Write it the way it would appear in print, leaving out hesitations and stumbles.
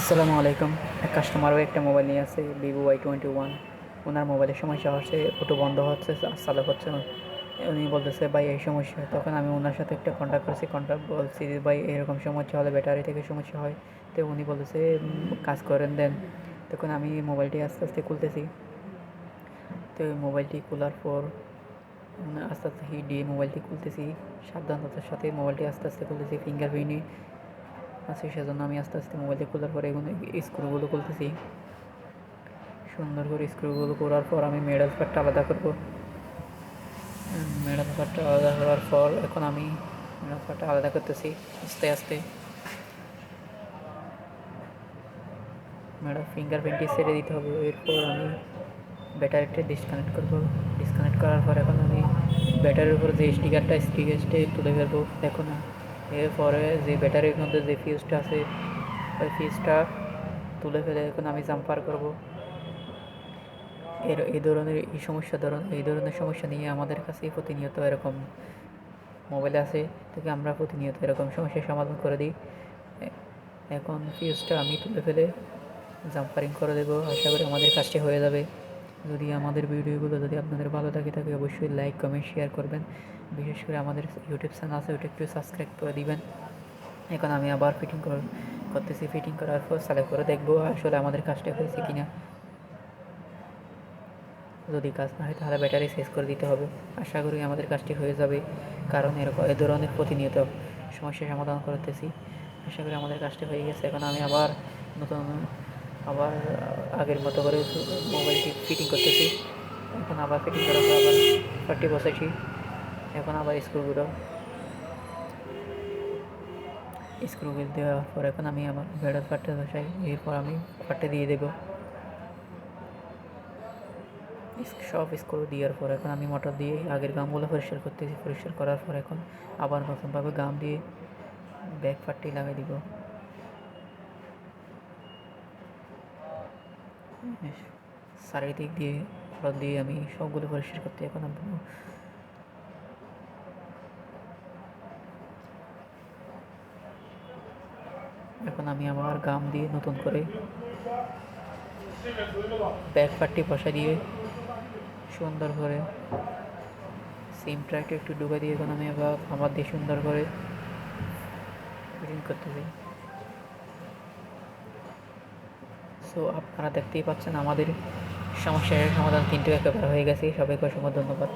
আসসালামু আলাইকুম। এক কাস্টমারও একটা মোবাইল নিয়ে আসে, ভিভো Y21। ওনার মোবাইলের সমস্যা হচ্ছে, অটো বন্ধ হচ্ছে, চালু হচ্ছে না। উনি বলতেছে ভাই এই সমস্যা। তখন আমি ওনার সাথে একটা কন্ট্যাক্ট করেছি, বলছি যে ভাই এরকম সমস্যা হলে ব্যাটারি থেকে সমস্যা হয়। তো উনি বলতেছে কাজ করেন দেন। তখন আমি মোবাইলটি আস্তে আস্তে খুলতেছি। তো মোবাইলটি খোলার পর আস্তে আস্তে হিট দিয়ে মোবাইলটি খুলতেছি, সাবধানতার সাথে মোবাইলটি আস্তে আস্তে খুলতেছি। ফিঙ্গারপ্রিন্টে আছে, সেজন্য আমি আস্তে আস্তে মোবাইলটি খোলার পরে এগুলো স্ক্রুগুলো খুলতেছি। সুন্দর করে স্ক্রুগুলো করার পর আমি মেডাল পার্টটা আলাদা করব। মেডাল পার্টটা আলাদা করার পর এখন আমি মেডাল পার্টটা আলাদা করতেছি আস্তে আস্তে। মেডাল ফিঙ্গারপ্রিন্টটি ছেড়ে দিতে হবে। এরপর আমি ব্যাটারিটা ডিসকানেক্ট করব। ডিসকানেক্ট করার পর এখন আমি ব্যাটারির উপর যে স্টিকারটা তুলে ফেলবো। দেখুন না, এরপরে যে ব্যাটারির মধ্যে যে ফিউজটা আছে ওই ফিউজটা তুলে ফেলে এখন আমি জাম্পার করব। এই ধরনের সমস্যা নিয়ে আমাদের কাছে প্রতিনিয়ত এরকম মোবাইল আছে থেকে আমরা প্রতিনিয়ত এরকম সমস্যার সমাধান করে দিই। এখন ফিউজটা আমি তুলে ফেলে জাম্পারিং করে দেবো। আশা করি আমাদের কাজটি হয়ে যাবে। যদি আমাদের ভিডিওগুলো যদি আপনাদের ভালো থাকে অবশ্যই লাইক কমেন্ট শেয়ার করবেন। বিশেষ করে আমাদের ইউটিউব চ্যানেল আছে, ওটা একটু সাবস্ক্রাইব করে দিবেন। এখন আমি আবার করতেছি। ফিটিং করার পর চালু করে দেখবো আসলে আমাদের কাজটা হয়েছে কিনা। যদি কাজ না হয় তাহলে ব্যাটারি চেঞ্জ করে দিতে হবে। আশা করি আমাদের কাজটি হয়ে যাবে, কারণ এ ধরনের প্রতিনিয়ত সমস্যার সমাধান করতেছি। আশা করি আমাদের কাজটি হয়ে গেছে। এখন আমি নতুন আবার আগের মতো করে মোবাইলটি ফিটিং করতেছি। এখন আবার ফিটিং করার পর আবার পার্টি বসেছি। এখন আবার স্ক্রুগুলো দেওয়ার পর এখন আমি আমার ব্যাটার পার্টটা বসাই। এরপর আমি পার্টটা দিয়ে দেবো। সব স্ক্রু দেওয়ার পর এখন আমি মোটর দিয়ে আগের গামগুলো পরিষ্কার করতেছি। পরিষ্কার করার পর এখন আবার নতুনভাবে গাম দিয়ে ব্যাক পার্টটি লাগিয়ে দিব। চারিদিক দিয়ে রড দিয়ে আমি সবগুলো পরিষ্কার করতে এখন আমি আবার গাম দিয়ে নতুন করে ব্যাক পার্টটি বসা দিয়ে সুন্দর করে সিম ট্র্যাকটা একটু ঢুকে দিয়ে এখন আমি আবার দিয়ে সুন্দর করে ফিটিং করতেছি। সো আপনারা দেখতেই পাচ্ছেন আমাদের সমস্যার সমাধান কিন্তু একেবারে হয়ে গেছে। সবাইকে অসংখ্য ধন্যবাদ।